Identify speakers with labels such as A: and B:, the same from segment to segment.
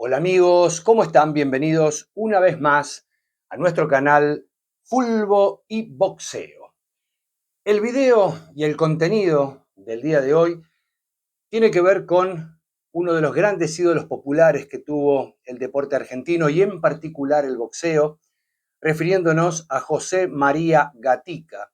A: Hola amigos, ¿cómo están? Bienvenidos una vez más a nuestro canal Fulbo y Boxeo. El video y el contenido del día de hoy tiene que ver con uno de los grandes ídolos populares que tuvo el deporte argentino y en particular el boxeo, refiriéndonos a José María Gatica,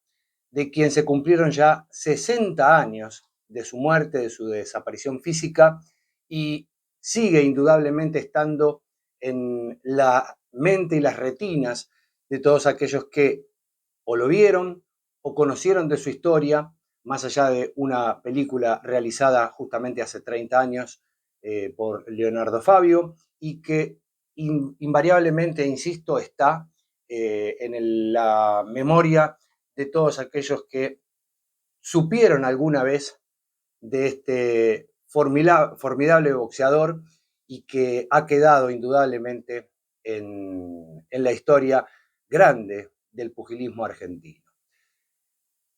A: de quien se cumplieron ya 60 años de su muerte, de su desaparición física, y sigue indudablemente estando en la mente y las retinas de todos aquellos que o lo vieron o conocieron de su historia, más allá de una película realizada justamente hace 30 años por Leonardo Fabio y que invariablemente, insisto, está la memoria de todos aquellos que supieron alguna vez de este formidable boxeador y que ha quedado indudablemente en la historia grande del pugilismo argentino.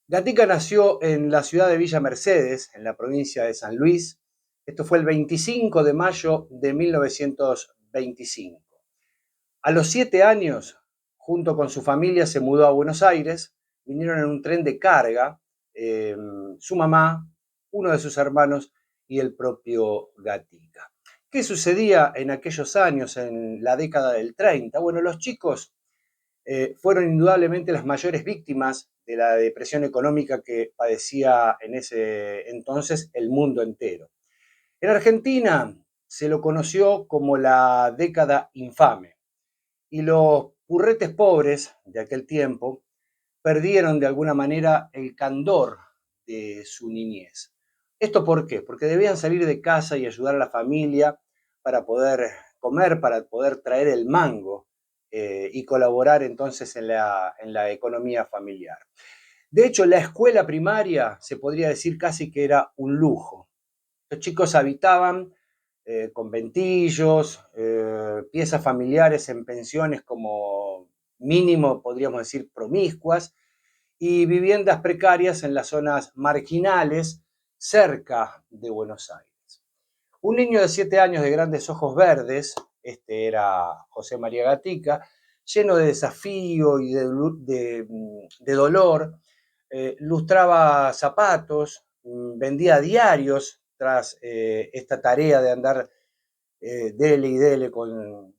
A: Gatica nació en la ciudad de Villa Mercedes, en la provincia de San Luis. Esto fue el 25 de mayo de 1925. A los 7 años, junto con su familia, se mudó a Buenos Aires. Vinieron en un tren de carga, su mamá, uno de sus hermanos y el propio Gatica. ¿Qué sucedía en aquellos años, en la década del 30? Bueno, los chicos fueron indudablemente las mayores víctimas de la depresión económica que padecía en ese entonces el mundo entero. En Argentina se lo conoció como la década infame y los purretes pobres de aquel tiempo perdieron de alguna manera el candor de su niñez. ¿Esto por qué? Porque debían salir de casa y ayudar a la familia para poder comer, para poder traer el mango y colaborar entonces en la economía familiar. De hecho, la escuela primaria se podría decir casi que era un lujo. Los chicos habitaban conventillos, piezas familiares en pensiones como mínimo, podríamos decir, promiscuas, y viviendas precarias en las zonas marginales cerca de Buenos Aires. Un niño de 7 años de grandes ojos verdes, este era José María Gatica, lleno de desafío y de dolor, lustraba zapatos, vendía diarios tras esta tarea de andar dele y dele con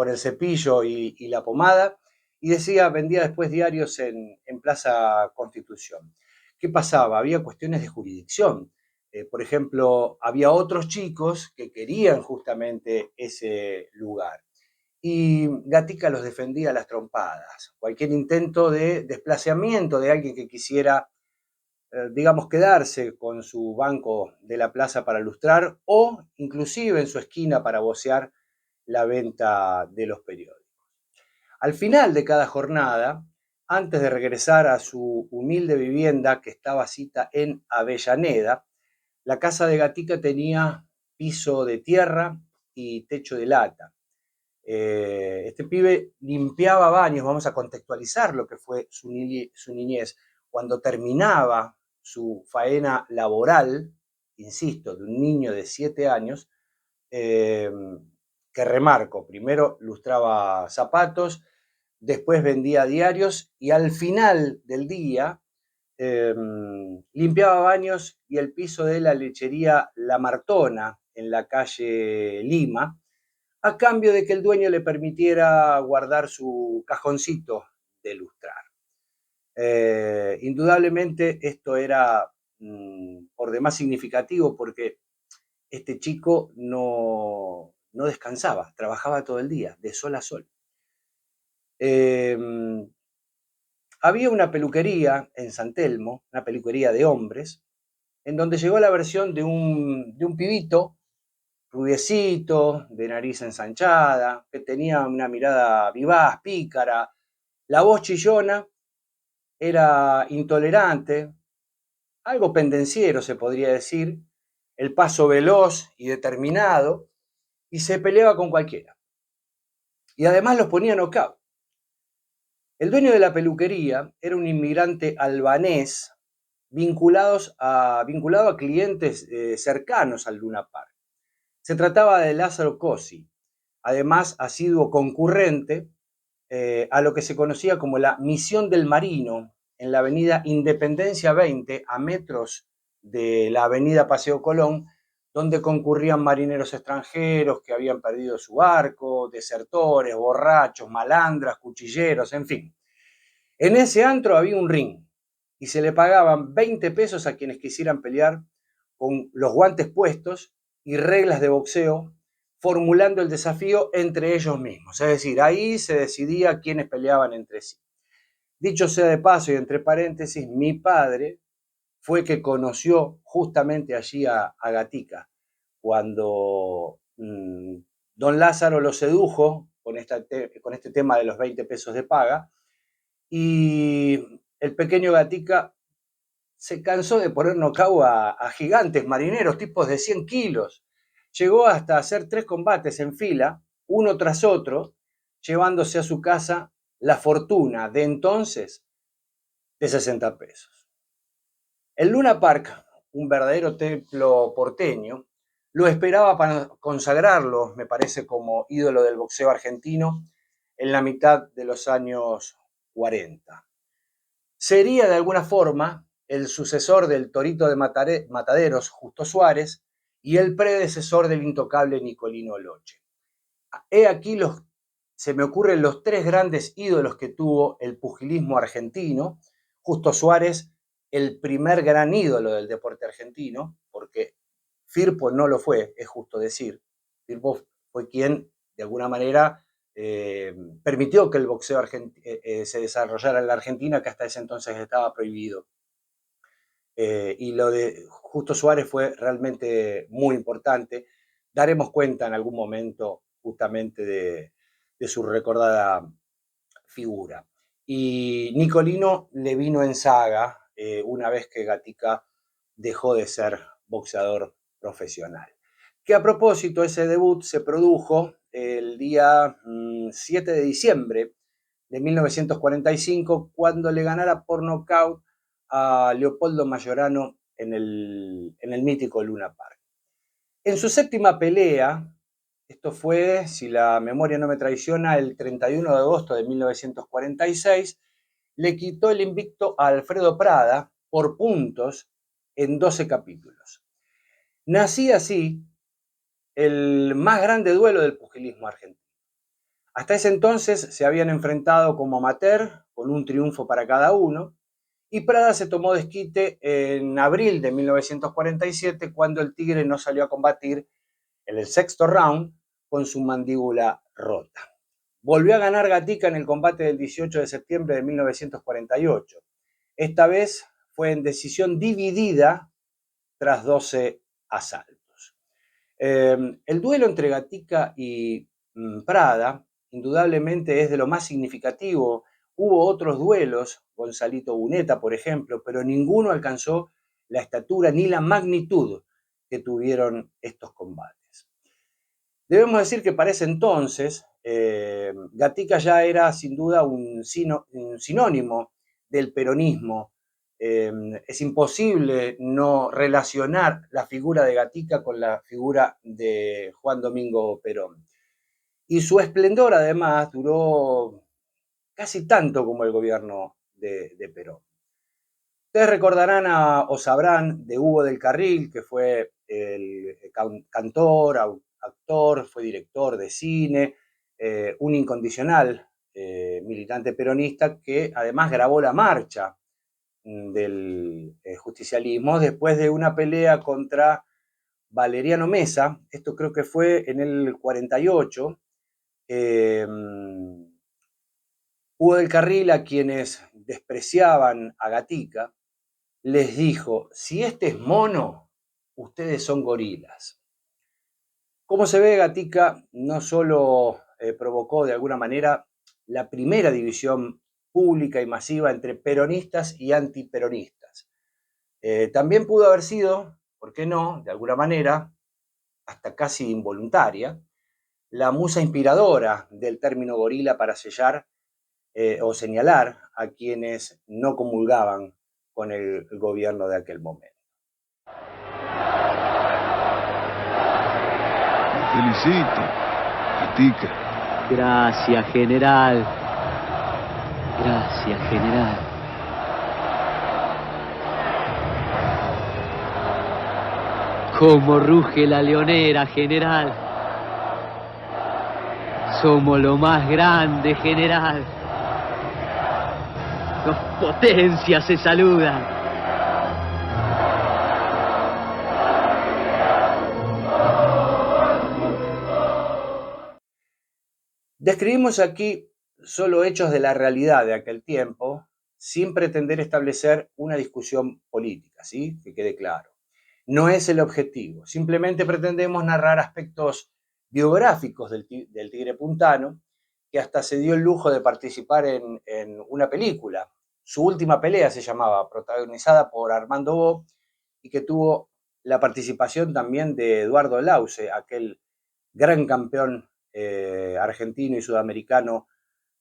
A: el cepillo y la pomada, y vendía después diarios en Plaza Constitución. ¿Qué pasaba? Había cuestiones de jurisdicción. Por ejemplo, había otros chicos que querían justamente ese lugar. Y Gatica los defendía a las trompadas. Cualquier intento de desplazamiento de alguien que quisiera digamos, quedarse con su banco de la plaza para lustrar o inclusive en su esquina para vocear la venta de los periódicos. Al final de cada jornada, antes de regresar a su humilde vivienda que estaba cita en Avellaneda, la casa de Gatica tenía piso de tierra y techo de lata. Este pibe limpiaba baños, vamos a contextualizar lo que fue su niñez. Cuando terminaba su faena laboral, insisto, de un niño de 7 años, eh, que remarco, primero lustraba zapatos, después vendía diarios y al final del día eh, limpiaba baños y el piso de la lechería La Martona en la calle Lima, a cambio de que el dueño le permitiera guardar su cajoncito de lustrar. Indudablemente esto era por demás significativo porque este chico no descansaba, trabajaba todo el día, de sol a sol. Eh, Había una peluquería en San Telmo, una peluquería de hombres, en donde llegó la versión de un pibito rubiecito, de nariz ensanchada, que tenía una mirada vivaz, pícara, la voz chillona, era intolerante, algo pendenciero se podría decir, el paso veloz y determinado, y se peleaba con cualquiera. Y además los ponía knockout. El dueño de la peluquería era un inmigrante albanés vinculado a clientes cercanos al Luna Park. Se trataba de Lázaro Cossi, además asiduo concurrente a lo que se conocía como la Misión del Marino en la avenida Independencia 20, a metros de la avenida Paseo Colón, donde concurrían marineros extranjeros que habían perdido su barco, desertores, borrachos, malandras, cuchilleros, en fin. En ese antro había un ring y se le pagaban 20 pesos a quienes quisieran pelear con los guantes puestos y reglas de boxeo, formulando el desafío entre ellos mismos. Es decir, ahí se decidía quiénes peleaban entre sí. Dicho sea de paso y entre paréntesis, mi padre fue que conoció justamente allí a Gatica, cuando don Lázaro lo sedujo con este tema de los 20 pesos de paga, y el pequeño Gatica se cansó de poner nocaut a gigantes marineros, tipos de 100 kilos. Llegó hasta hacer 3 combates en fila, uno tras otro, llevándose a su casa la fortuna de entonces de 60 pesos. El Luna Park, un verdadero templo porteño, lo esperaba para consagrarlo, me parece, como ídolo del boxeo argentino en la mitad de los años 40. Sería de alguna forma el sucesor del Torito de Mataderos, Justo Suárez, y el predecesor del intocable Nicolino Loche. He aquí se me ocurren los 3 grandes ídolos que tuvo el pugilismo argentino. Justo Suárez, el primer gran ídolo del deporte argentino, porque Firpo no lo fue, es justo decir. Firpo fue quien, de alguna manera, permitió que el boxeo se desarrollara en la Argentina, que hasta ese entonces estaba prohibido. Y lo de Justo Suárez fue realmente muy importante. Daremos cuenta en algún momento justamente de su recordada figura. Y Nicolino le vino en saga una vez que Gatica dejó de ser boxeador profesional. Que a propósito, ese debut se produjo el día 7 de diciembre de 1945, cuando le ganara por nocaut a Leopoldo Mayorano en el mítico Luna Park. En su séptima pelea, esto fue, si la memoria no me traiciona, el 31 de agosto de 1946, le quitó el invicto a Alfredo Prada por puntos en 12 capítulos. Nacía así el más grande duelo del pugilismo argentino. Hasta ese entonces se habían enfrentado como amateur, con un triunfo para cada uno, y Prada se tomó desquite en abril de 1947, cuando el Tigre no salió a combatir en el sexto round con su mandíbula rota. Volvió a ganar Gatica en el combate del 18 de septiembre de 1948. Esta vez fue en decisión dividida tras 12 asaltos. El duelo entre Gatica y Prada indudablemente es de lo más significativo. Hubo otros duelos, Gonzalito Buneta, por ejemplo, pero ninguno alcanzó la estatura ni la magnitud que tuvieron estos combates. Debemos decir que para ese entonces, Gatica ya era sin duda un sinónimo del peronismo. Es imposible no relacionar la figura de Gatica con la figura de Juan Domingo Perón. Y su esplendor, además, duró casi tanto como el gobierno de Perón. Ustedes recordarán o sabrán de Hugo del Carril, que fue el cantor, actor, fue director de cine, un incondicional militante peronista que además grabó la marcha del justicialismo después de una pelea contra Valeriano Mesa. Esto creo que fue en el 48. Hugo del Carril, a quienes despreciaban a Gatica, les dijo: si este es mono, ustedes son gorilas. Como se ve, Gatica no solo provocó de alguna manera la primera división pública y masiva entre peronistas y antiperonistas. También pudo haber sido, ¿por qué no?, de alguna manera, hasta casi involuntaria, la musa inspiradora del término gorila para sellar o señalar a quienes no comulgaban con el gobierno de aquel momento.
B: felicito, Gatica.
C: Gracias, general. Gracias, general. Cómo ruge la leonera, general. Somos lo más grande, general. Dos potencias se saludan.
A: Describimos aquí solo hechos de la realidad de aquel tiempo, sin pretender establecer una discusión política, ¿sí? Que quede claro. No es el objetivo, simplemente pretendemos narrar aspectos biográficos del Tigre Puntano, que hasta se dio el lujo de participar en una película. Su última pelea se llamaba, protagonizada por Armando Bo, y que tuvo la participación también de Eduardo Lauce, aquel gran campeón argentino y sudamericano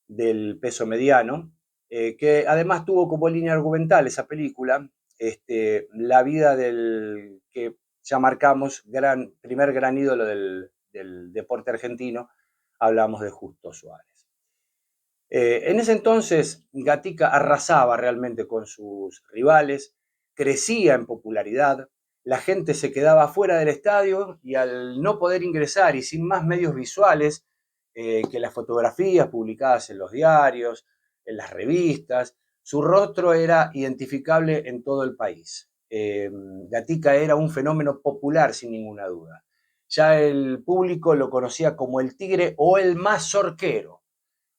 A: del peso mediano, que además tuvo como línea argumental esa película, la vida del que ya marcamos, primer gran ídolo del deporte argentino, hablamos de Justo Suárez. En ese entonces, Gatica arrasaba realmente con sus rivales, crecía en popularidad, la gente se quedaba fuera del estadio y al no poder ingresar y sin más medios visuales que las fotografías publicadas en los diarios, en las revistas, su rostro era identificable en todo el país. Gatica era un fenómeno popular sin ninguna duda. Ya el público lo conocía como el Tigre o el Mazorquero,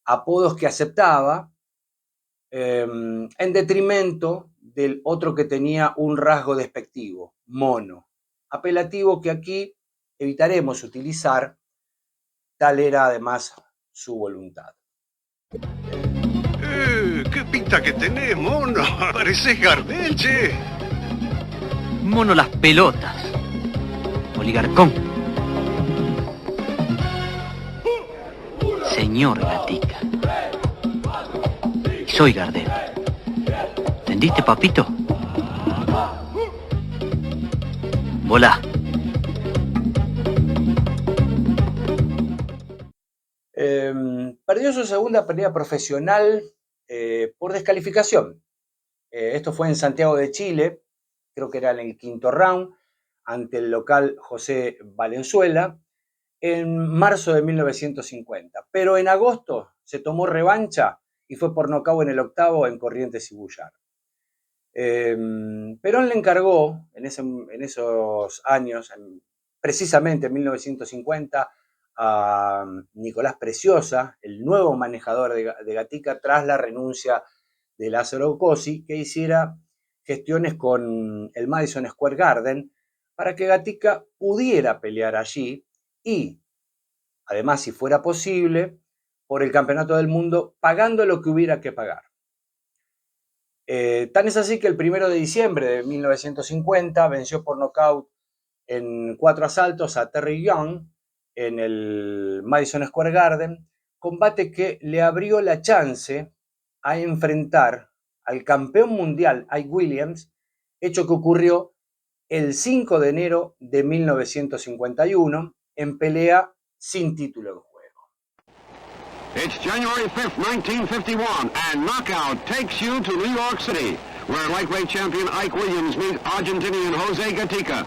A: apodos que aceptaba en detrimento del otro que tenía un rasgo despectivo, Mono, apelativo que aquí evitaremos utilizar. Tal era además su voluntad.
B: ¿Qué pinta que tenés, Mono? Pareces Gardel, che.
C: Mono las pelotas. Oligarcón. Señor Gatica. Soy Gardel. ¿Entendiste, papito? Volá.
A: Perdió su segunda pelea profesional por descalificación. Esto fue en Santiago de Chile, creo que era en el quinto round, ante el local José Valenzuela, en marzo de 1950. Pero en agosto se tomó revancha y fue por nocaut en el octavo en Corrientes y Bullar. Perón le encargó en esos años, precisamente en 1950, a Nicolás Preciosa, el nuevo manejador de Gatica, tras la renuncia de Lázaro Cosi, que hiciera gestiones con el Madison Square Garden para que Gatica pudiera pelear allí y, además, si fuera posible, por el campeonato del mundo, pagando lo que hubiera que pagar. Tan es así que el 1 de diciembre de 1950 venció por nocaut en 4 asaltos a Terry Young en el Madison Square Garden, combate que le abrió la chance a enfrentar al campeón mundial Ike Williams, hecho que ocurrió el 5 de enero de 1951 en pelea sin título en juego.
D: It's January 5th, 1951, and Knockout takes you to New York City, where lightweight champion Ike Williams meets Argentinian Jose Gatica.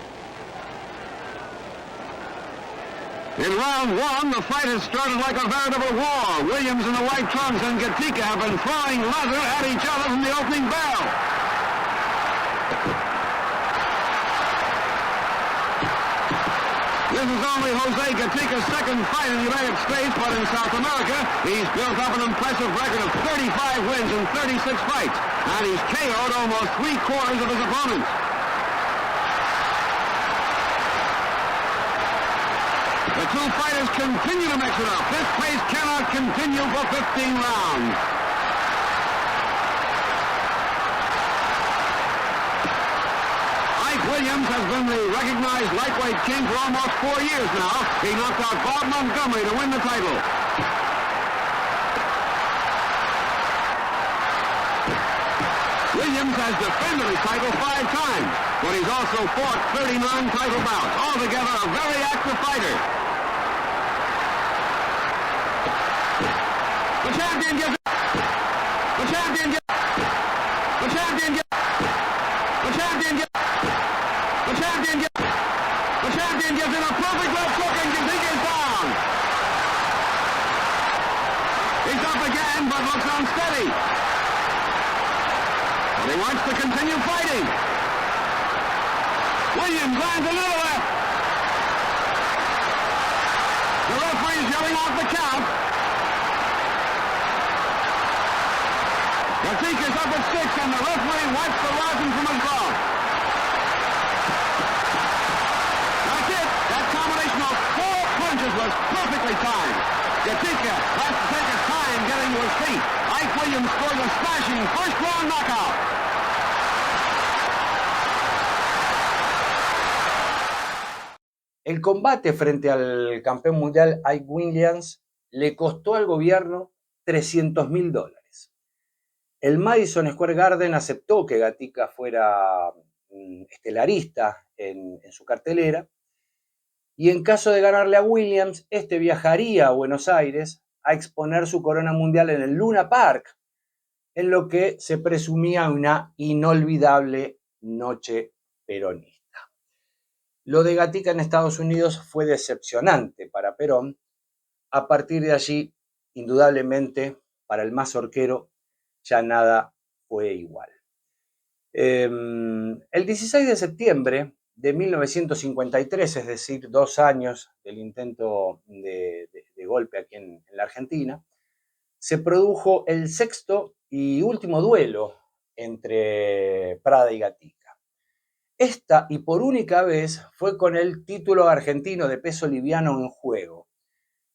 D: In round one, the fight has started like a veritable war. Williams in the white trunks and Gatica have been throwing leather at each other from the opening bell. This is only Jose Gatica's second fight in the United States, but in South America, he's built up an impressive record of 35 wins in 36 fights, and he's KO'd almost 3/4 of his opponents. The two fighters continue to mix it up. This pace cannot continue for 15 rounds. Williams has been the recognized lightweight king for almost 4 years now. He knocked out Bob Montgomery to win the title. Williams has defended his title 5 times, but he's also fought 39 title bouts. Altogether, a very active fighter. champion gets the champion gets the champion gets the champion gets the champion gets the champion gets in a perfect left hook and he is down. He's up again but looks unsteady. But he wants to continue fighting. Williams lands a little left. The referee is yelling off the count. Gatika's up at 6 and the referee wipes the rosin from his glove. That's it. That combination of 4 punches was perfectly timed. Gatika has to take his time getting to his feet. Ike Williams scores a smashing first-round knockout.
A: El combate frente al campeón mundial Ike Williams le costó al gobierno $300.000. El Madison Square Garden aceptó que Gatica fuera estelarista en su cartelera y en caso de ganarle a Williams, este viajaría a Buenos Aires a exponer su corona mundial en el Luna Park, en lo que se presumía una inolvidable noche peronista. Lo de Gatica en Estados Unidos fue decepcionante para Perón. A partir de allí, indudablemente, para el mazorquero, ya nada fue igual. El 16 de septiembre de 1953, es decir, 2 años del intento de golpe aquí en la Argentina, se produjo el 6º y último duelo entre Prada y Gatica. Esta, y por única vez, fue con el título argentino de peso liviano en juego.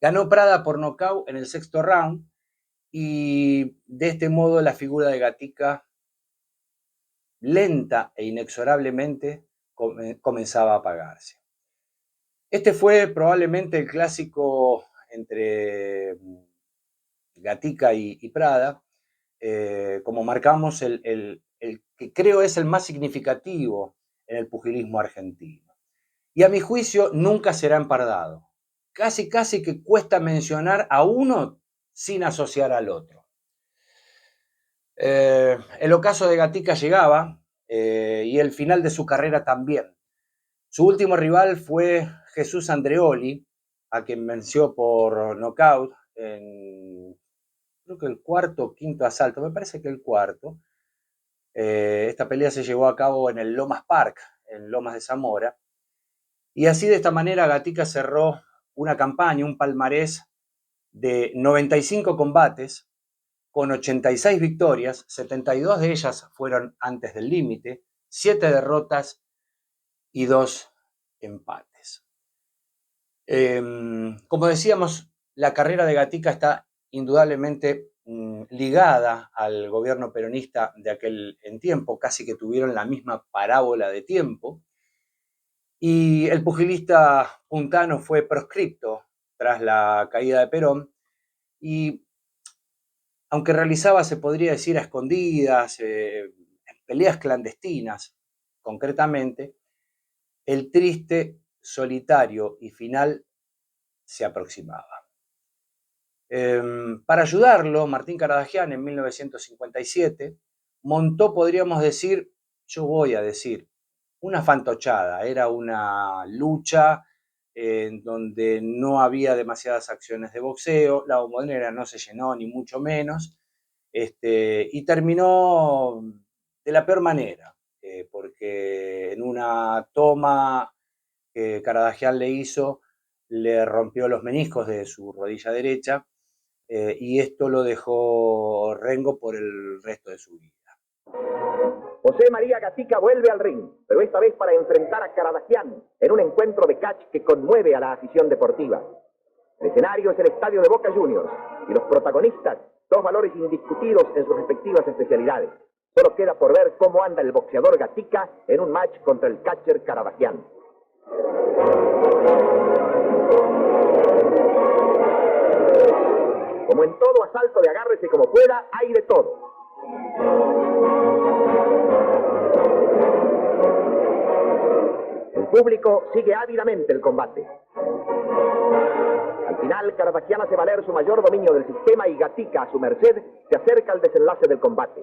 A: Ganó Prada por nocaut en el 6º round y de este modo la figura de Gatica, lenta e inexorablemente, comenzaba a apagarse. Este fue probablemente el clásico entre Gatica y Prada, como marcamos el que creo es el más significativo en el pugilismo argentino. Y a mi juicio nunca será empardado. Casi que cuesta mencionar a uno sin asociar al otro. El ocaso de Gatica llegaba y el final de su carrera también. Su último rival fue Jesús Andreoli, a quien venció por nocaut en creo que el 4º o 5º asalto, me parece que el 4º. Esta pelea se llevó a cabo en el Lomas Park, en Lomas de Zamora, y así de esta manera Gatica cerró una campaña, un palmarés de 95 combates, con 86 victorias, 72 de ellas fueron antes del límite, 7 derrotas y 2 empates. Como decíamos, la carrera de Gatica está indudablemente ligada al gobierno peronista de aquel en tiempo, casi que tuvieron la misma parábola de tiempo, y el pugilista puntano fue proscripto tras la caída de Perón, y aunque realizaba, se podría decir, a escondidas, peleas clandestinas, concretamente, el triste, solitario y final se aproximaba. Para ayudarlo, Martín Caradagian en 1957 montó, podríamos decir, yo voy a decir, una fantochada. Era una lucha en donde no había demasiadas acciones de boxeo, la Bombonera no se llenó ni mucho menos, y terminó de la peor manera, porque en una toma que Caradagian le hizo, le rompió los meniscos de su rodilla derecha, y esto lo dejó rengo por el resto de su vida.
E: José María Gatica vuelve al ring, pero esta vez para enfrentar a Caradagian en un encuentro de catch que conmueve a la afición deportiva. El escenario es el estadio de Boca Juniors y los protagonistas, 2 valores indiscutidos en sus respectivas especialidades. Solo queda por ver cómo anda el boxeador Gatica en un match contra el catcher Caradagian. Como en todo asalto de agárrese como pueda, hay de todo. El público sigue ávidamente el combate. Al final final, Caradagian hace valer su mayor dominio del sistema y Gatica, a su merced, se acerca al desenlace del combate.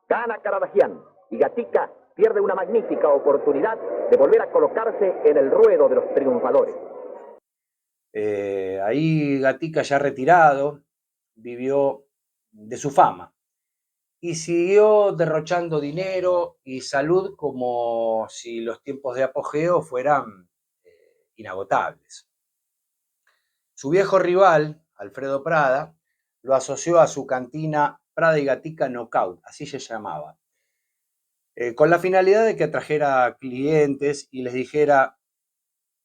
E: Gana Caradagian y Gatica pierde una magnífica oportunidad de volver a colocarse en el ruedo de los triunfadores.
A: Ahí Gatica, ya retirado, vivió de su fama y siguió derrochando dinero y salud como si los tiempos de apogeo fueran inagotables. Su viejo rival, Alfredo Prada, lo asoció a su cantina Prada y Gatica Knockout, así se llamaba, con la finalidad de que atrajera clientes y les dijera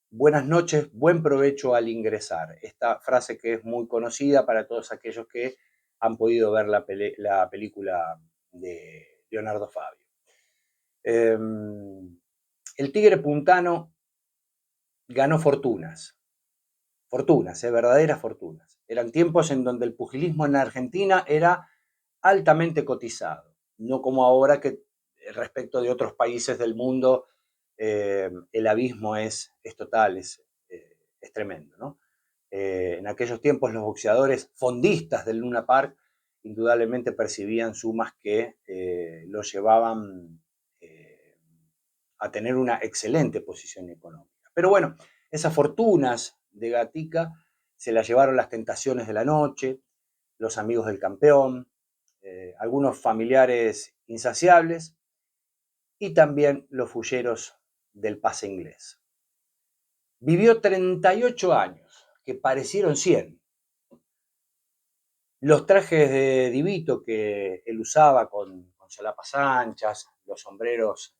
A: buenas noches, buen provecho al ingresar. Esta frase que es muy conocida para todos aquellos que han podido ver la película de Leonardo Fabio. El Tigre Puntano ganó fortunas, verdaderas fortunas. Eran tiempos en donde el pugilismo en Argentina era altamente cotizado, no como ahora que respecto de otros países del mundo el abismo es total, es tremendo, ¿no? En aquellos tiempos los boxeadores fondistas del Luna Park indudablemente percibían sumas que los llevaban a tener una excelente posición económica. Pero bueno, esas fortunas de Gatica se las llevaron las tentaciones de la noche, los amigos del campeón, algunos familiares insaciables y también los fulleros del pase inglés. Vivió 38 años, que parecieron 100. Los trajes de Divito que él usaba con solapas anchas, los sombreros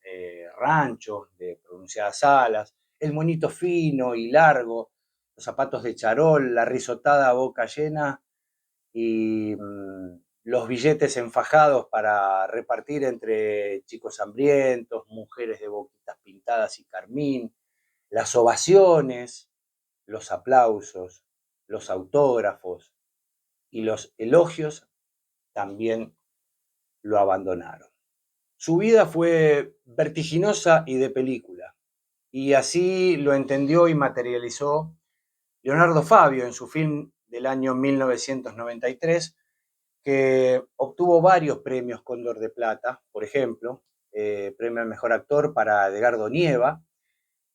A: ranchos de pronunciadas alas, el moñito fino y largo, los zapatos de charol, la risotada boca llena y los billetes enfajados para repartir entre chicos hambrientos, mujeres de boquitas pintadas y carmín, las ovaciones, los aplausos, los autógrafos y los elogios también lo abandonaron. Su vida fue vertiginosa y de película, y así lo entendió y materializó Leonardo Fabio en su film del año 1993, que obtuvo varios premios Cóndor de Plata, por ejemplo, premio al mejor actor para Edgardo Nieva,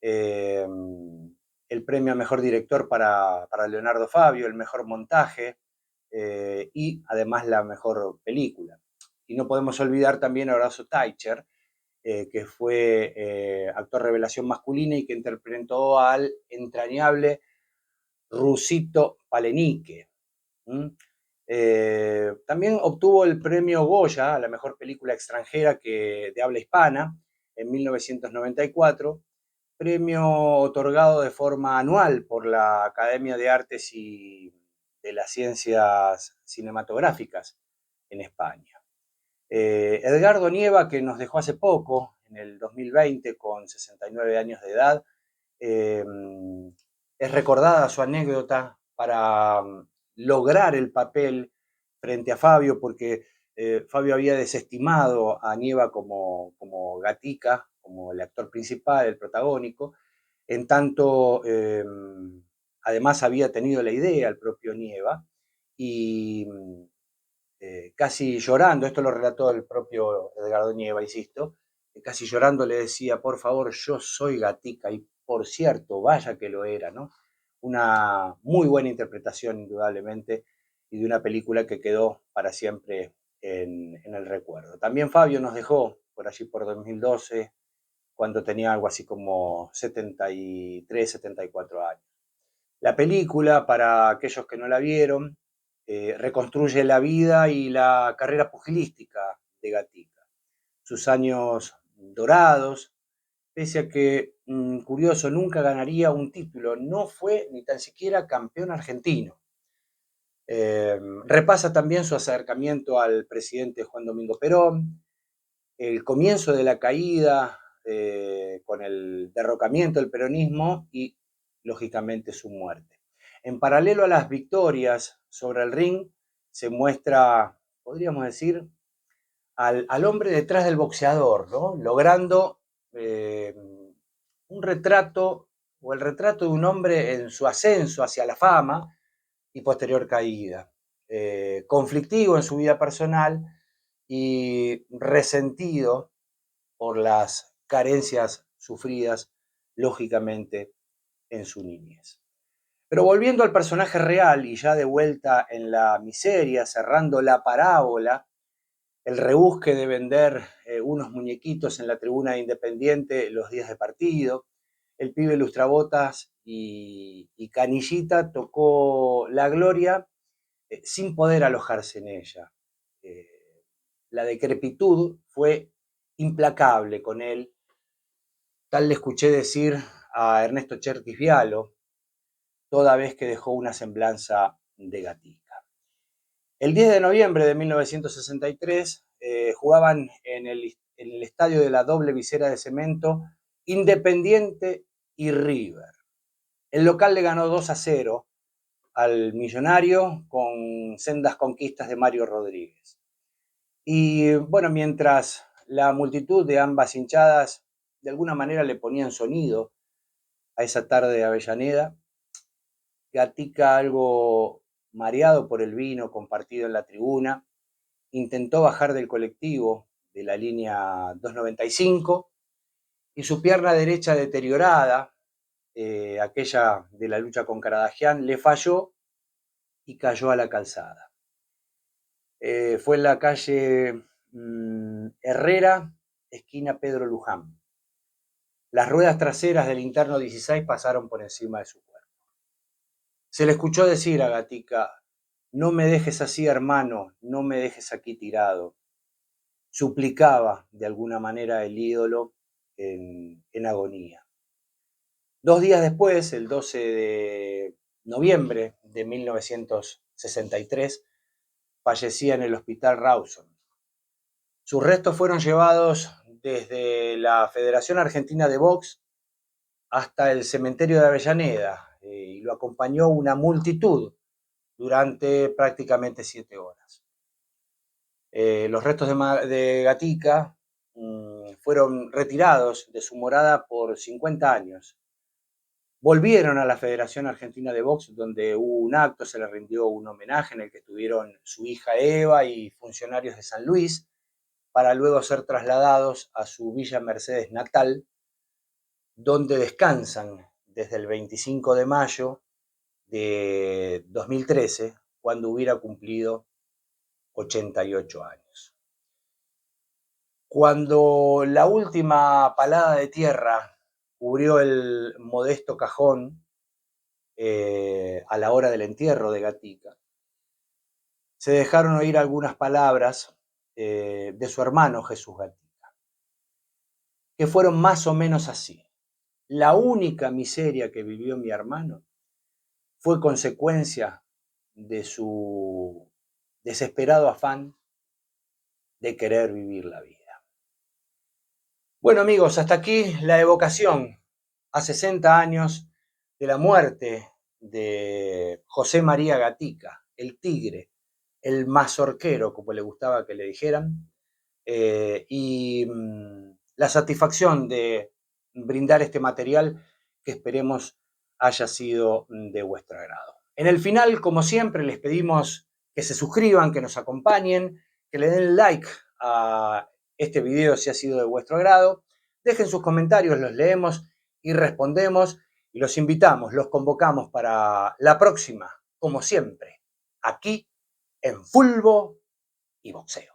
A: el premio a mejor director para Leonardo Fabio, el mejor montaje y además la mejor película. Y no podemos olvidar también a Horacio Teicher, que fue actor revelación masculina y que interpretó al entrañable Rusito Palenique. También obtuvo el premio Goya a la mejor película extranjera de habla hispana en 1994, premio otorgado de forma anual por la Academia de Artes y de las Ciencias Cinematográficas en España. Edgardo Nieva, que nos dejó hace poco, en el 2020, con 69 años de edad, es recordada su anécdota para lograr el papel frente a Fabio, porque Fabio había desestimado a Nieva como Gatica, como el actor principal, el protagónico, en tanto además había tenido la idea el propio Nieva, y casi llorando, esto lo relató el propio Edgardo Nieva, insisto, casi llorando le decía, por favor, yo soy Gatica, y por cierto, vaya que lo era, ¿no? Una muy buena interpretación, indudablemente, y de una película que quedó para siempre en el recuerdo. También Fabio nos dejó por allí por 2012, cuando tenía algo así como 73, 74 años. La película, para aquellos que no la vieron, reconstruye la vida y la carrera pugilística de Gatica, sus años dorados, pese a que, curioso, nunca ganaría un título, no fue ni tan siquiera campeón argentino. Repasa también su acercamiento al presidente Juan Domingo Perón, el comienzo de la caída con el derrocamiento del peronismo y, lógicamente, su muerte. En paralelo a las victorias sobre el ring, se muestra, podríamos decir, al hombre detrás del boxeador, ¿no? Logrando un retrato, o el retrato de un hombre en su ascenso hacia la fama, y posterior caída. Conflictivo en su vida personal y resentido por las carencias sufridas, lógicamente, en su niñez. Pero volviendo al personaje real y ya de vuelta en la miseria, cerrando la parábola, el rebusque de vender unos muñequitos en la tribuna de Independiente los días de partido, el pibe lustrabotas y Canillita tocó la gloria sin poder alojarse en ella. La decrepitud fue implacable con él. Tal le escuché decir a Ernesto Cherkis Vialo, toda vez que dejó una semblanza de Gatica. El 10 de noviembre de 1963 jugaban en el estadio de la doble visera de cemento Independiente y River. El local le ganó 2-0 al Millonario con sendas conquistas de Mario Rodríguez. Y bueno, mientras la multitud de ambas hinchadas de alguna manera le ponían sonido a esa tarde de Avellaneda, Gatica, algo mareado por el vino compartido en la tribuna, intentó bajar del colectivo de la línea 295 y su pierna derecha deteriorada, aquella de la lucha con Caradagian, le falló y cayó a la calzada. Fue en la calle Herrera, esquina Pedro Luján. Las ruedas traseras del interno 16 pasaron por encima de su cuerpo. Se le escuchó decir a Gatica: no me dejes así, hermano, no me dejes aquí tirado. Suplicaba de alguna manera el ídolo en agonía. 2 días después, el 12 de noviembre de 1963, fallecía en el Hospital Rawson. Sus restos fueron llevados desde la Federación Argentina de Box hasta el cementerio de Avellaneda y lo acompañó una multitud durante prácticamente 7 horas. Los restos de Gatica fueron retirados de su morada por 50 años. Volvieron a la Federación Argentina de Box, donde hubo un acto, se le rindió un homenaje en el que estuvieron su hija Eva y funcionarios de San Luis, para luego ser trasladados a su Villa Mercedes natal, donde descansan desde el 25 de mayo de 2013, cuando hubiera cumplido 88 años. Cuando la última palada de tierra cubrió el modesto cajón a la hora del entierro de Gatica, se dejaron oír algunas palabras de su hermano Jesús Gatica, que fueron más o menos así: la única miseria que vivió mi hermano fue consecuencia de su desesperado afán de querer vivir la vida. Bueno, amigos, hasta aquí la evocación a 60 años de la muerte de José María Gatica, el tigre, el mazorquero, como le gustaba que le dijeran, y la satisfacción de brindar este material que esperemos haya sido de vuestro agrado. En el final, como siempre, les pedimos que se suscriban, que nos acompañen, que le den like a este video si ha sido de vuestro agrado. Dejen sus comentarios, los leemos y respondemos. Y los invitamos, los convocamos para la próxima, como siempre, aquí en Fulbo y Boxeo.